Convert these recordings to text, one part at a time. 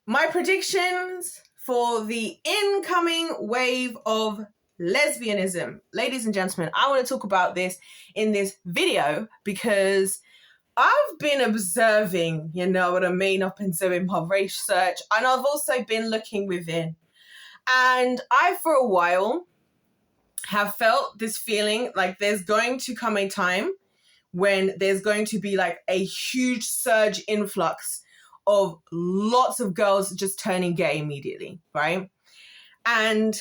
my predictions for the incoming wave of lesbianism. Ladies and gentlemen, I want to talk about this in this video because I've been observing, you know what I mean? I've been doing my research and I've also been looking within. And I, for a while, have felt this feeling like there's going to come a time when there's going to be like a huge surge influx of lots of girls just turning gay immediately, right? And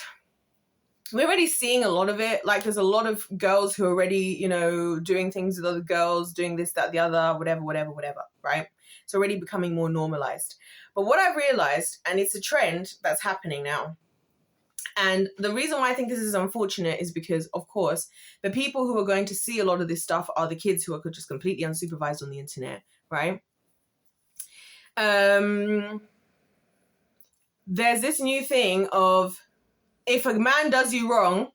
we're already seeing a lot of it. Like there's a lot of girls who are already, you know, doing things with other girls, doing this, that, the other, whatever, right? It's already becoming more normalized. But what I've realized, and it's a trend that's happening now, and the reason why I think this is unfortunate is because, of course, the people who are going to see a lot of this stuff are the kids who are just completely unsupervised on the internet, right? There's this new thing of, if a man does you wrong,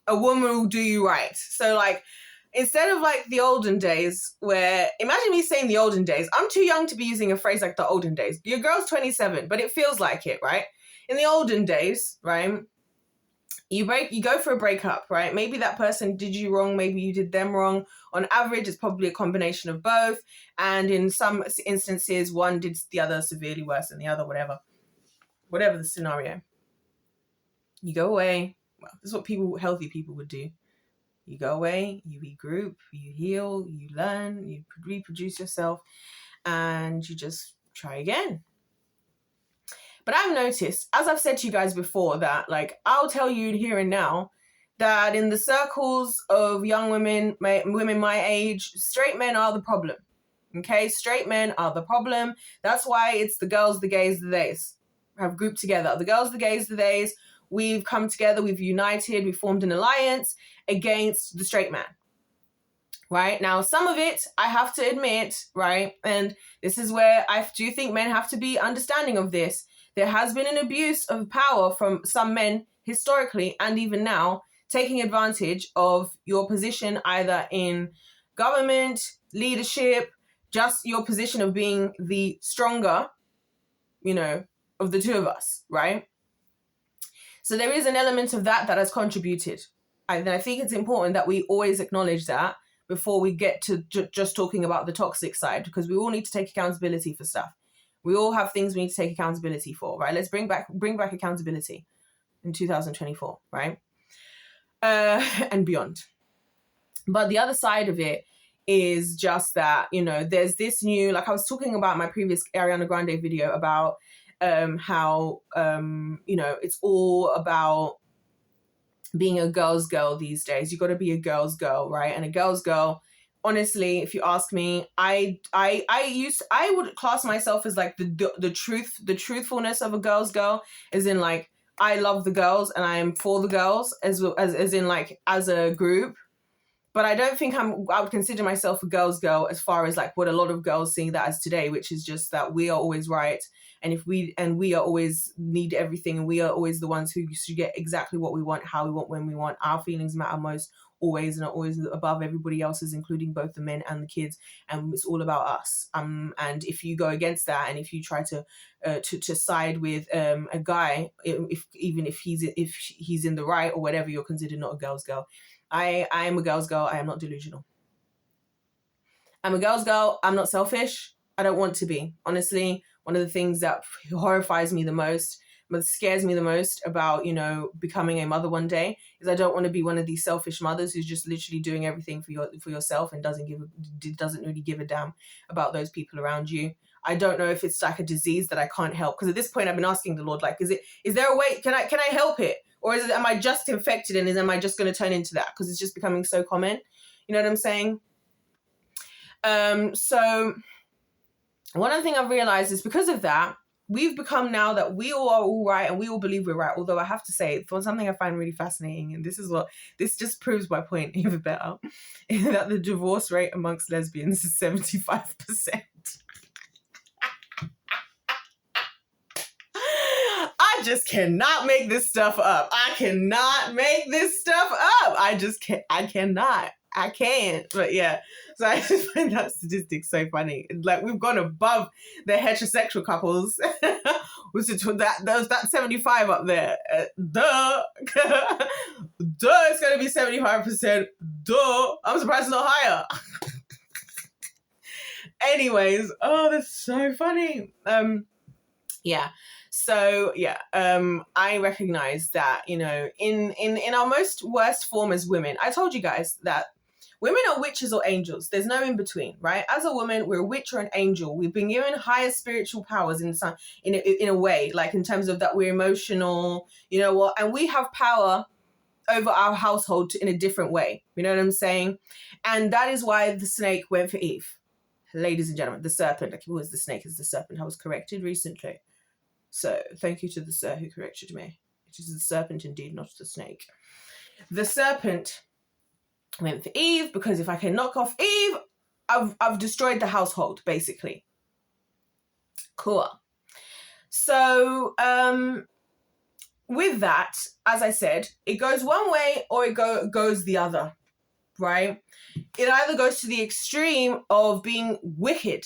a woman will do you right. So like, instead of like the olden days where, imagine me saying the olden days, I'm too young to be using a phrase like the olden days. Your girl's 27, but it feels like it, right? In the olden days, right? You go for a breakup, right? Maybe that person did you wrong. Maybe you did them wrong. On average, it's probably a combination of both. And in some instances, one did the other severely worse than the other, whatever the scenario. You go away. Well, this is what healthy people would do. You go away, you regroup, you heal, you learn, you reproduce yourself, and you just try again. But I've noticed, as I've said to you guys before, that like, I'll tell you here and now that in the circles of young women my age, straight men are the problem. Okay, straight men are the problem. That's why it's the girls, the gays, the theys have grouped together. The girls, the gays, the theys. We've come together, we've united, we formed an alliance against the straight man, right? Now, some of it, I have to admit, right? And this is where I do think men have to be understanding of this. There has been an abuse of power from some men historically and even now, taking advantage of your position either in government, leadership, just your position of being the stronger, you know, of the two of us, right? So there is an element of that has contributed. And I think it's important that we always acknowledge that before we get to just talking about the toxic side, because we all need to take accountability for stuff. We all have things we need to take accountability for, right? Let's bring back accountability in 2024, right? And beyond. But the other side of it is just that, you know, there's this new, like I was talking about my previous Ariana Grande video about how, you know, it's all about being a girl's girl these days. You got to be a girl's girl, right? And a girl's girl, honestly, if you ask me, I would class myself as like the truthfulness of a girl's girl, as in like, I love the girls and I am for the girls as in like as a group. But I don't think I would consider myself a girl's girl as far as like what a lot of girls see that as today, which is just that we are always right. And we are always need everything, and we are always the ones who should get exactly what we want, how we want, when we want. Our feelings matter most always, and are always above everybody else's, including both the men and the kids. And it's all about us. And if you go against that, and if you try to side with a guy, if he's in the right or whatever, you're considered not a girl's girl. I am a girl's girl. I am not delusional. I'm a girl's girl. I'm not selfish. I don't want to be. Honestly, one of the things that horrifies me the most, but scares me the most about, you know, becoming a mother one day, is I don't want to be one of these selfish mothers who's just literally doing everything for yourself and doesn't really give a damn about those people around you. I don't know if it's like a disease that I can't help, because at this point I've been asking the Lord, like, is there a way? Can I help it? Or am I just infected, and am I just going to turn into that? Because it's just becoming so common. You know what I'm saying? So one thing I've realized is because of that, we've become now that we all are all right and we all believe we're right. Although I have to say, for something I find really fascinating, and this just proves my point even better, is that the divorce rate amongst lesbians is 75%. I just cannot make this stuff up. I cannot make this stuff up. I cannot. I can't. But yeah. So I just find that statistic so funny. Like, we've gone above the heterosexual couples. Was it that 75 up there? Duh. Duh, it's going to be 75%. Duh. I'm surprised it's not higher. Anyways, oh, that's so funny. Yeah. So yeah, I recognize that, you know, in our most worst form as women, I told you guys that women are witches or angels. There's no in between, right? As a woman, we're a witch or an angel. We've been given higher spiritual powers in a way, like in terms of that we're emotional, you know what, and we have power over our household in a different way. You know what I'm saying? And that is why the snake went for Eve. Ladies and gentlemen, the serpent. I keep always the snake is the serpent. I was corrected recently. So thank you to the sir who corrected me. It is the serpent indeed, not the snake. The serpent went for Eve because if I can knock off Eve, I've destroyed the household, basically. Cool. So with that, as I said, it goes one way or it goes the other, right? It either goes to the extreme of being wicked.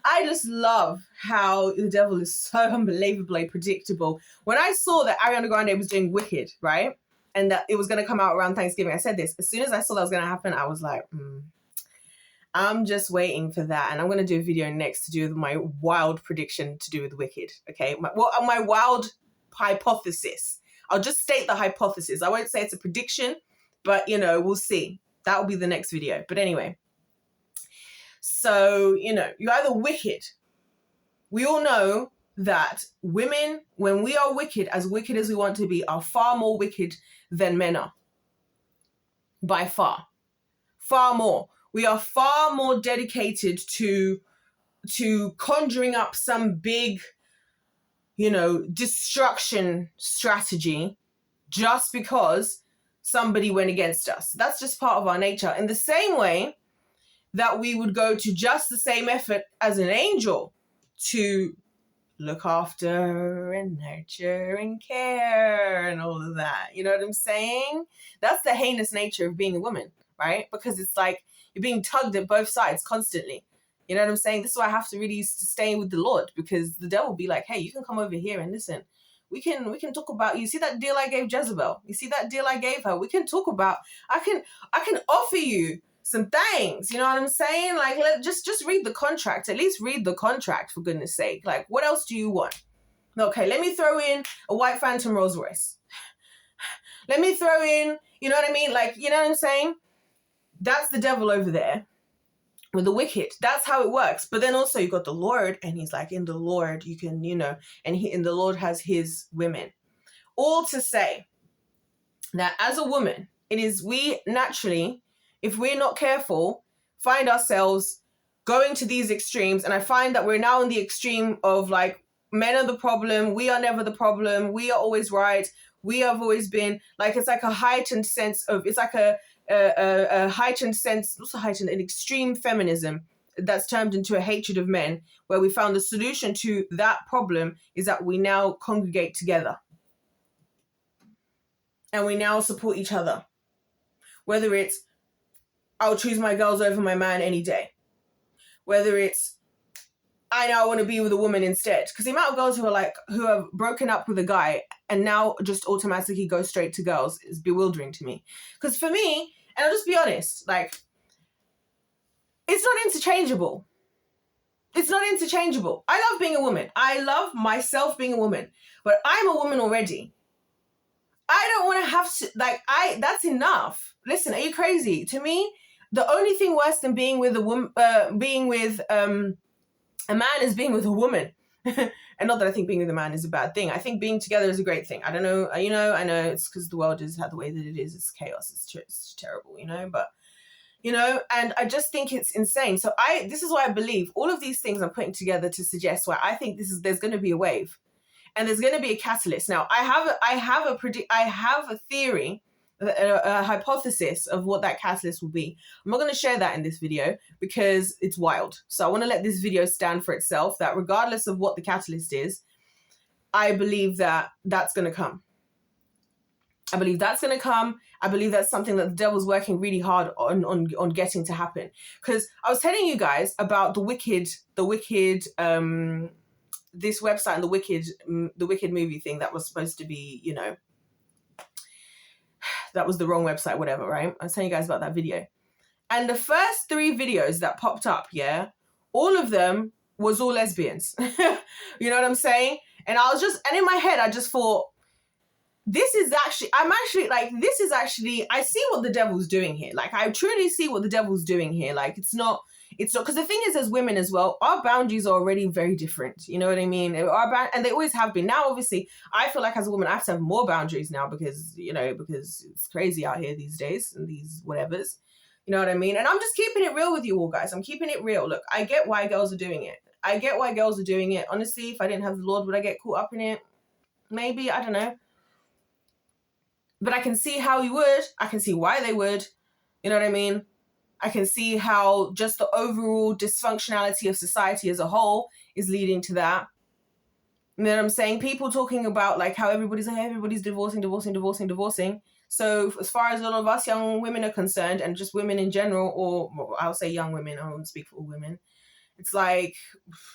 I just love how the devil is so unbelievably predictable. When I saw that Ariana Grande was doing Wicked, right? And that it was going to come out around Thanksgiving, I said this. As soon as I saw that was going to happen, I was like, I'm just waiting for that. And I'm going to do a video next to do with my wild prediction to do with Wicked, okay? My wild hypothesis. I'll just state the hypothesis. I won't say it's a prediction, but, you know, we'll see. That will be the next video. But anyway. So, you know, you're either wicked. We all know that women, when we are wicked as we want to be, are far more wicked than men are. By far. Far more. We are far more dedicated to conjuring up some big, you know, destruction strategy just because somebody went against us. That's just part of our nature. In the same way that we would go to just the same effort as an angel to look after and nurture and care and all of that. You know what I'm saying? That's the heinous nature of being a woman, right? Because it's like you're being tugged at both sides constantly. You know what I'm saying? This is why I have to really stay with the Lord, because the devil will be like, hey, you can come over here and listen. We can talk about, you see that deal I gave Jezebel? You see that deal I gave her? We can talk about, I can offer you some things, you know what I'm saying? Like, just read the contract. At least read the contract, for goodness sake. Like, what else do you want? Okay, let me throw in a white Phantom Rolls Royce. Let me throw in, you know what I mean? Like, you know what I'm saying? That's the devil over there with the wicked. That's how it works. But then also you got the Lord, and he's like, in the Lord, you can, you know, and in the Lord has his women. All to say that as a woman, it is we naturally, if we're not careful, find ourselves going to these extremes. And I find that we're now in the extreme of like, men are the problem. We are never the problem. We are always right. We have always been like, it's like a heightened sense of, it's like a heightened sense, what's a heightened, an extreme feminism that's turned into a hatred of men, where we found the solution to that problem is that we now congregate together. And we now support each other. Whether it's, I'll choose my girls over my man any day. Whether it's, I now want to be with a woman instead. Because the amount of girls who have broken up with a guy and now just automatically go straight to girls is bewildering to me. Because for me, and I'll just be honest, like, it's not interchangeable. It's not interchangeable. I love being a woman. I love myself being a woman. But I'm a woman already. I don't want to have to, like, that's enough. Listen, are you crazy? To me, the only thing worse than being with a woman, a man is being with a woman. And not that I think being with a man is a bad thing. I think being together is a great thing. I don't know, you know, I know it's because the world is the way that it is. It's chaos. It's terrible, you know, but, you know, and I just think it's insane. So this is why I believe all of these things I'm putting together to suggest why I think there's going to be a wave and there's going to be a catalyst. Now, I have a theory, a hypothesis of what that catalyst will be. I'm not going to share that in this video because it's wild. So I want to let this video stand for itself, that regardless of what the catalyst is, I believe that that's going to come. I believe that's going to come. I believe that's something that the devil's working really hard on getting to happen. Because I was telling you guys about the wicked, this website and the wicked movie thing that was supposed to be, you know, that was the wrong website, whatever, right? I was telling you guys about that video. And the first 3 videos that popped up, yeah, all of them was all lesbians. You know what I'm saying? And and in my head, I just thought, I see what the devil's doing here. Like, I truly see what the devil's doing here. Like, it's not, because the thing is, as women as well, our boundaries are already very different. You know what I mean? And they always have been. Now, obviously, I feel like as a woman, I have to have more boundaries now because it's crazy out here these days and these whatevers. You know what I mean? And I'm just keeping it real with you all, guys. I'm keeping it real. Look, I get why girls are doing it. Honestly, if I didn't have the Lord, would I get caught up in it? Maybe, I don't know. But I can see how you would. I can see why they would. You know what I mean? I can see how just the overall dysfunctionality of society as a whole is leading to that. You know what I'm saying? People talking about like how everybody's divorcing. So as far as a lot of us young women are concerned, and just women in general, or well, I'll say young women, I won't speak for all women. It's like,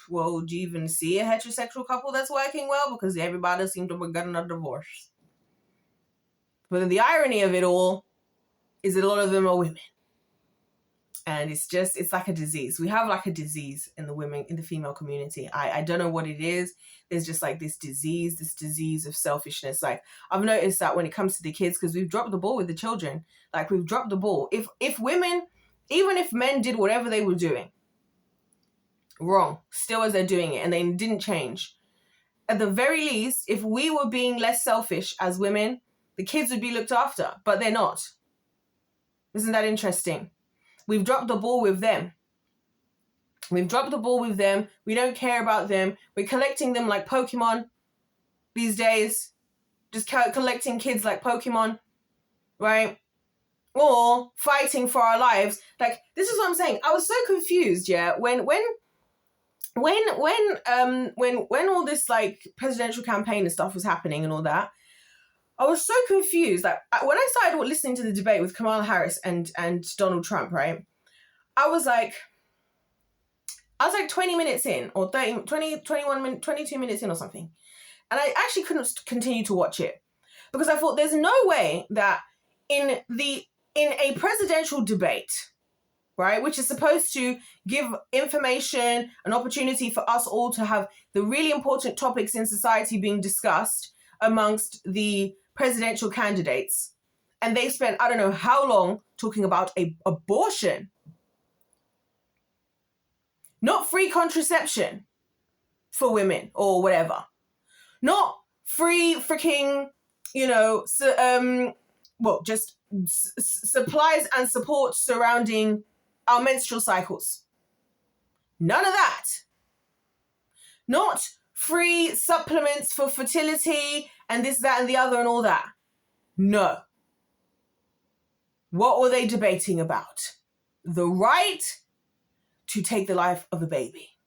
well, do you even see a heterosexual couple that's working well? Because everybody seems to be getting a divorce. But then the irony of it all is that a lot of them are women. And it's like a disease. We have like a disease in the female community. I don't know what it is. There's just like this disease of selfishness. Like, I've noticed that when it comes to the kids, because we've dropped the ball with the children. Like, we've dropped the ball. If women, even if men did whatever they were doing wrong, still as they're doing it, and they didn't change, at the very least, if we were being less selfish as women, the kids would be looked after, but they're not. Isn't that interesting? We've dropped the ball with them. We don't care about them. We're collecting them like Pokemon these days. Just collecting kids like Pokemon, right? Or fighting for our lives. Like, this is what I'm saying. I was so confused, yeah, when all this like presidential campaign and stuff was happening and all that. I was so confused. Like, when I started listening to the debate with Kamala Harris and Donald Trump, right? I was like 20 minutes in, or 30, 20, 21 minutes, 22 minutes in or something. And I actually couldn't continue to watch it because I thought there's no way that in a presidential debate, right, which is supposed to give information, an opportunity for us all to have the really important topics in society being discussed amongst the presidential candidates, and they spent I don't know how long talking about abortion, not free contraception for women or whatever, not free freaking, just supplies and support surrounding our menstrual cycles. None of that. Not free supplements for fertility and this, that, and the other and all that. No. What were they debating about? The right to take the life of a baby.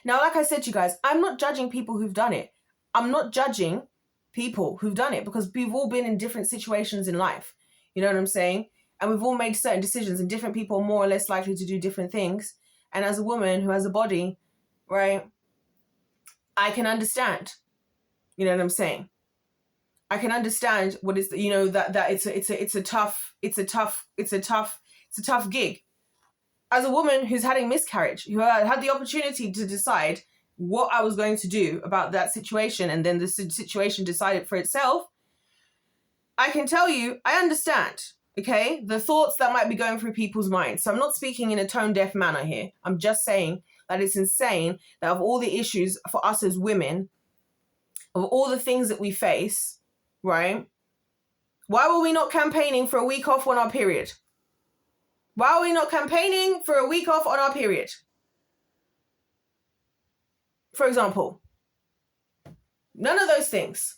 Now, like I said to you guys, I'm not judging people who've done it. I'm not judging people who've done it because we've all been in different situations in life. You know what I'm saying? And we've all made certain decisions, and different people are more or less likely to do different things. And as a woman who has a body, right, I can understand. You know what I'm saying? I can understand what is, that it's a tough gig. As a woman who's had a miscarriage, who had the opportunity to decide what I was going to do about that situation, and then the situation decided for itself, I can tell you, I understand, okay, the thoughts that might be going through people's minds. So I'm not speaking in a tone-deaf manner here. I'm just saying that it's insane that of all the issues for us as women, of all the things that we face, right, why were we not campaigning for a week off on our period? Why are we not campaigning for a week off on our period? For example, none of those things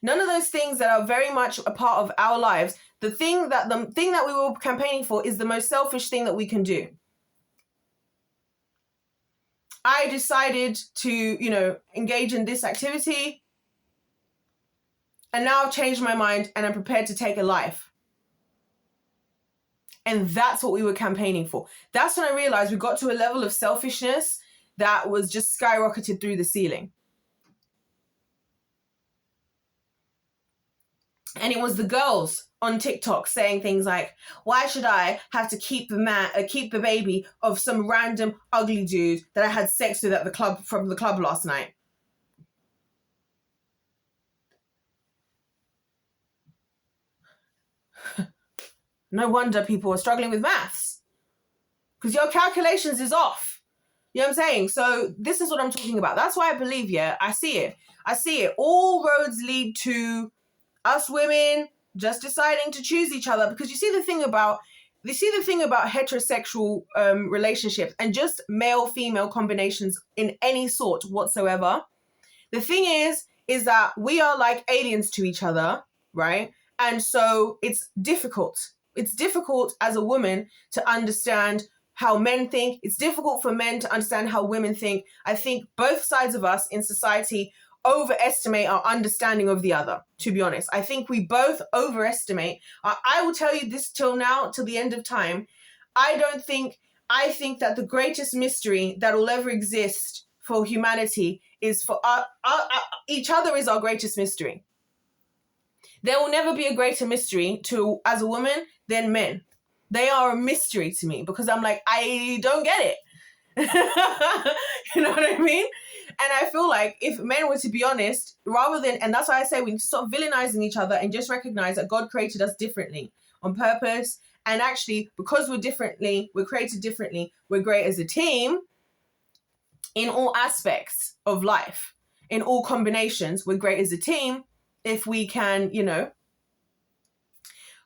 that are very much a part of our lives. The thing that we were campaigning for is the most selfish thing that we can do. I decided to, engage in this activity. And now I've changed my mind and I'm prepared to take a life. And that's what we were campaigning for. That's when I realized we got to a level of selfishness that was just skyrocketed through the ceiling. And it was the girls on TikTok saying things like, why should I have to keep the baby of some random ugly dude that I had sex with at the club from the club last night? No wonder people are struggling with maths. Because your calculations is off. You know what I'm saying? So this is what I'm talking about. That's why I believe, yeah, I see it. I see it. All roads lead to us women just deciding to choose each other. Because you see the thing about heterosexual relationships and just male-female combinations in any sort whatsoever. The thing is that we are like aliens to each other, right? And so it's difficult. It's difficult as a woman to understand how men think. It's difficult for men to understand how women think. I think both sides of us in society overestimate our understanding of the other, to be honest. I think we both overestimate. I will tell you this till the end of time. I think that the greatest mystery that will ever exist for humanity is for each other is our greatest mystery. There will never be a greater mystery as a woman than men. They are a mystery to me because I'm like, I don't get it. You know what I mean? And I feel like if men were to be honest, and that's why I say we need to stop villainizing each other and just recognize that God created us differently on purpose. And actually, because we're created differently, we're great as a team in all aspects of life, in all combinations. We're great as a team if we can,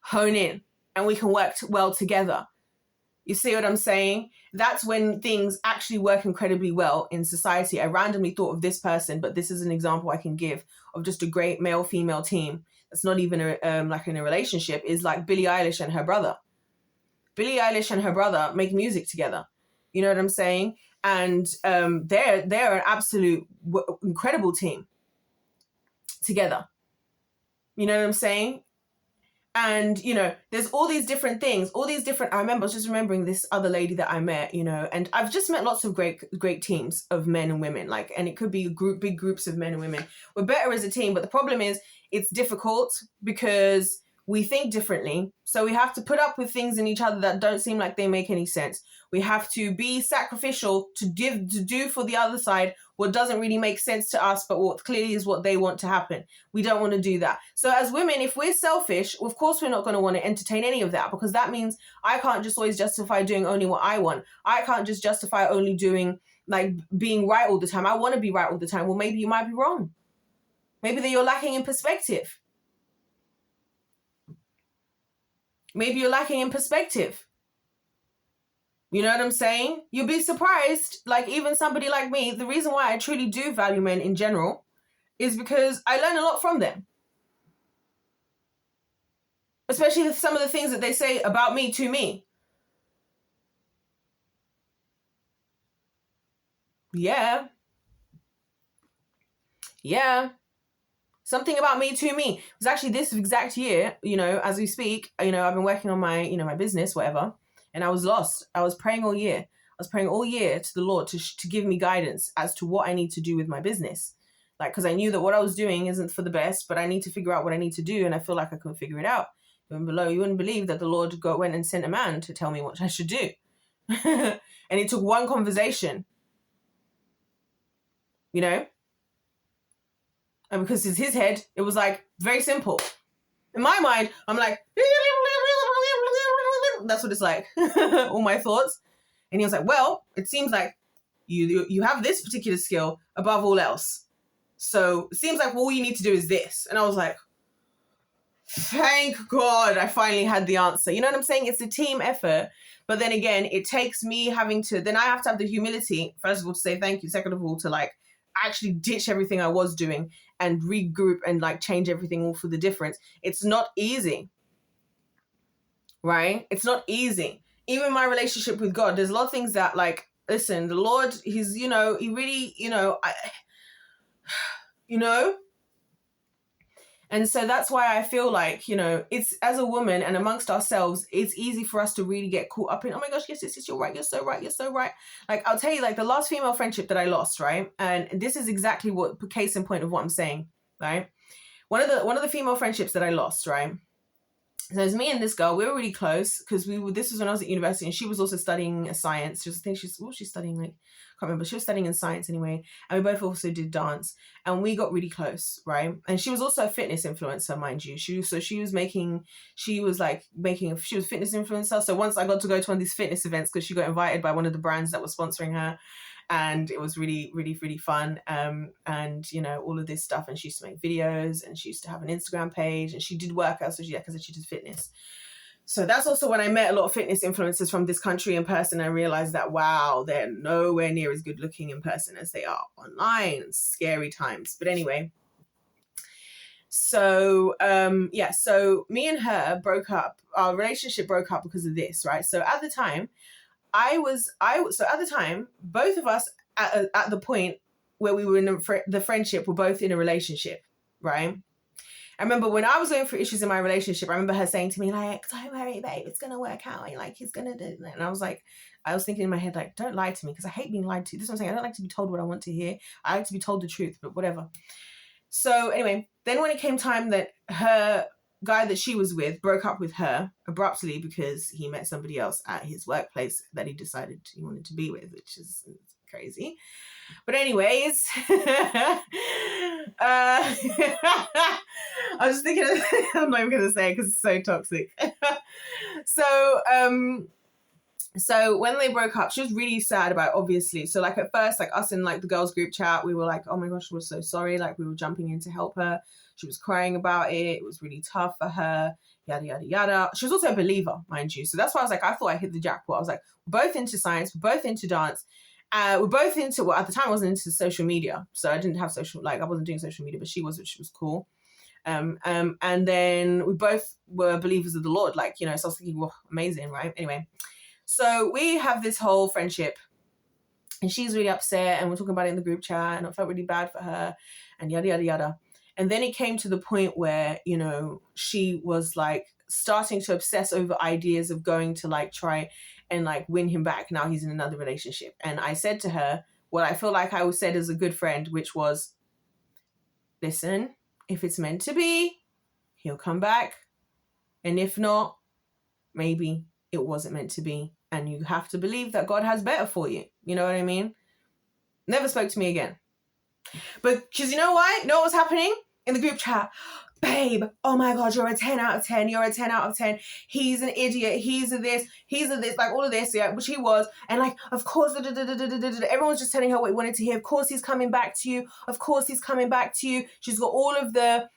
hone in and we can work well together. You see what I'm saying? That's when things actually work incredibly well in society. I randomly thought of this person, but this is an example I can give of just a great male-female team that's not even like in a relationship, is like Billie Eilish and her brother. Billie Eilish and her brother make music together. You know what I'm saying? And they're an absolute incredible team together. You know what I'm saying? And, there's all these different things, I remember, I was just remembering this other lady that I met, and I've just met lots of great teams of men and women, and it could be big groups of men and women. We're better as a team, but the problem is it's difficult because we think differently. So we have to put up with things in each other that don't seem like they make any sense. We have to be sacrificial to do for the other side what doesn't really make sense to us, but what clearly is what they want to happen. We don't want to do that. So as women, if we're selfish, of course we're not going to want to entertain any of that, because that means I can't just always justify doing only what I want. I can't just justify only doing, being right all the time. I want to be right all the time. Well, maybe you might be wrong. Maybe that you're lacking in perspective. Maybe you're lacking in perspective. You know what I'm saying? You'll be surprised, even somebody like me, the reason why I truly do value men in general is because I learn a lot from them. Especially some of the things that they say about me to me. Yeah. Something about me to me. It was actually this exact year, as we speak, I've been working on my, my business, whatever. And I was lost. I was praying all year. I was praying all year to the Lord to give me guidance as to what I need to do with my business. Because I knew that what I was doing isn't for the best, but I need to figure out what I need to do. And I feel like I couldn't figure it out. You wouldn't believe that the Lord went and sent a man to tell me what I should do. And it took one conversation, And because it's his head, it was very simple. In my mind, I'm like, that's what it's like. All my thoughts. And he was like, well, it seems like you have this particular skill above all else. So it seems like all you need to do is this. And I was like, thank God I finally had the answer. You know what I'm saying? It's a team effort. But then again, it takes me then I have to have the humility, first of all, to say thank you. Second of all, to actually ditch everything I was doing and regroup and change everything all for the difference. It's not easy. Right? It's not easy. Even my relationship with God, there's a lot of things that listen, the Lord, he's, he really, and And so that's why I feel like, you know, it's as a woman and amongst ourselves, it's easy for us to really get caught up in, oh my gosh, yes, you're right, you're so right, you're so right. Like, I'll tell you, like, the last female friendship that I lost, right? And this is exactly what, case in point of what I'm saying, right? One of the female friendships that I lost, right? So it was me and this girl. We were really close because this was when I was at university, and she was also studying science. What was she studying? Like, I can't remember. She was studying in science anyway. And we both also did dance, and we got really close, right? And she was also a fitness influencer, mind you. She was a fitness influencer. So once I got to go to one of these fitness events because she got invited by one of the brands that was sponsoring her. And it was really, really, really fun. And, you know, all of this stuff. And she used to make videos, and she used to have an Instagram page, and she did workouts. So she did fitness. So that's also when I met a lot of fitness influencers from this country in person. I realized that, wow, they're nowhere near as good looking in person as they are online. Scary times. But anyway. So, so me and her broke up. Our relationship broke up because of this, right? So at the time, both of us at the point where we were in the friendship were both in a relationship, right? I remember when I was going through issues in my relationship, I remember her saying to me, like, don't worry, babe, it's going to work out. And like, he's going to do it. And I was thinking in my head, like, don't lie to me, because I hate being lied to. This is what I'm saying. I don't like to be told what I want to hear. I like to be told the truth, but whatever. So anyway, then when it came time that her guy that she was with broke up with her abruptly because he met somebody else at his workplace that he decided he wanted to be with, which is crazy. But anyways, I was just thinking, I'm not even going to say it because it's so toxic. So when they broke up, she was really sad about it, obviously. So like at first, like us in like the girls group chat, we were like, oh my gosh, we're so sorry. Like we were jumping in to help her. She was crying about it. It was really tough for her, yada, yada, yada. She was also a believer, mind you. So that's why I was like, I thought I hit the jackpot. I was like, we're both into science. We're both into dance. We're both into, well, at the time I wasn't into social media. So I didn't have I wasn't doing social media, but she was, which was cool. And then we both were believers of the Lord. Like, you know, so I was thinking, well, amazing, right? Anyway. So we have this whole friendship, and she's really upset, and we're talking about it in the group chat, and I felt really bad for her, and yada, yada, yada. And then it came to the point where, you know, she was like starting to obsess over ideas of going to like try and like win him back. Now he's in another relationship. And I said to her what I feel like I said as a good friend, which was, listen, if it's meant to be, he'll come back. And if not, maybe it wasn't meant to be. And you have to believe that God has better for you. You know what I mean? Never spoke to me again. But because you know why? You know what was happening in the group chat? Babe, oh my God, you're a 10 out of 10. You're a 10 out of 10. He's an idiot. He's a this, like all of this, yeah, which he was. And like, of course, everyone was just telling her what he wanted to hear. Of course, he's coming back to you. Of course, he's coming back to you. She's got all of the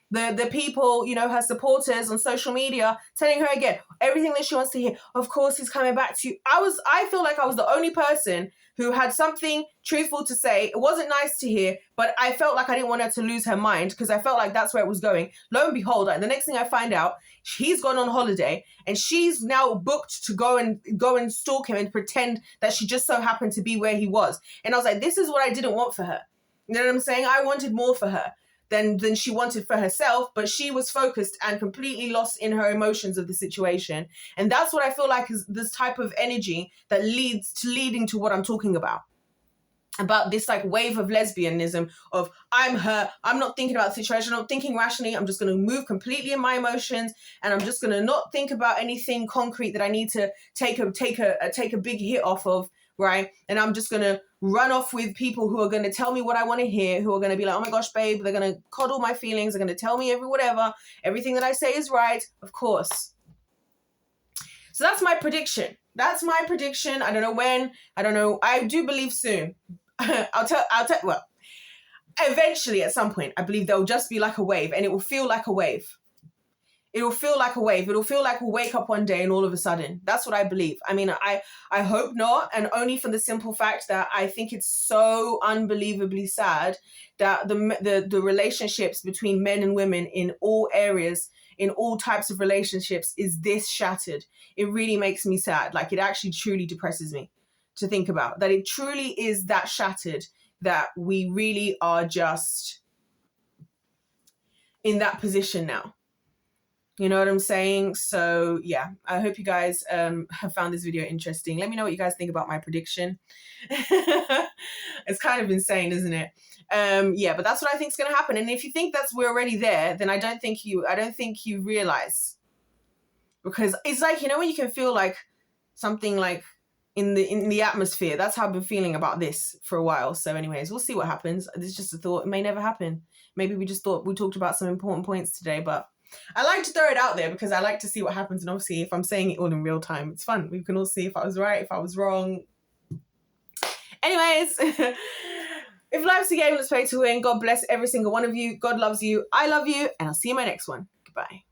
people, you know, her supporters on social media telling her again, everything that she wants to hear. Of course, he's coming back to you. I feel like I was the only person who had something truthful to say. It wasn't nice to hear, but I felt like I didn't want her to lose her mind because I felt like that's where it was going. Lo and behold, like, the next thing I find out, he's gone on holiday and she's now booked to go and stalk him and pretend that she just so happened to be where he was. And I was like, this is what I didn't want for her. You know what I'm saying? I wanted more for her than she wanted for herself, but she was focused and completely lost in her emotions of the situation. And that's what I feel like is this type of energy that leading to what I'm talking about this like wave of lesbianism of I'm her, I'm not thinking about the situation, I'm not thinking rationally, I'm just going to move completely in my emotions, and I'm just going to not think about anything concrete that I need to take a big hit off of, right? And I'm just going to run off with people who are going to tell me what I want to hear, who are going to be like, oh my gosh, babe, they're going to coddle my feelings, they're going to tell me everything that I say is right, of course. So that's my prediction. I don't know when, I don't know, I do believe soon. Well, eventually at some point, I believe there'll just be like a wave, and it will feel like a wave. It'll feel like we'll wake up one day and all of a sudden. That's what I believe. I mean, I hope not, and only for the simple fact that I think it's so unbelievably sad that the relationships between men and women in all areas, in all types of relationships, is this shattered. It really makes me sad. Like, it actually truly depresses me to think about that. It truly is that shattered, that we really are just in that position now. You know what I'm saying? So yeah, I hope you guys have found this video interesting. Let me know what you guys think about my prediction. It's kind of insane, isn't it? Yeah, but that's what I think is going to happen. And if you think we're already there, then I don't think you realize, because it's like, you know, when you can feel like something like in the atmosphere. That's how I've been feeling about this for a while. So anyways, we'll see what happens. This is just a thought. It may never happen. Maybe we just thought we talked about some important points today, but I like to throw it out there because I like to see what happens. And obviously, if I'm saying it all in real time, it's fun. We can all see if I was right, if I was wrong. Anyways, if life's a game, let's play to win. God bless every single one of you. God loves you. I love you. And I'll see you in my next one. Goodbye.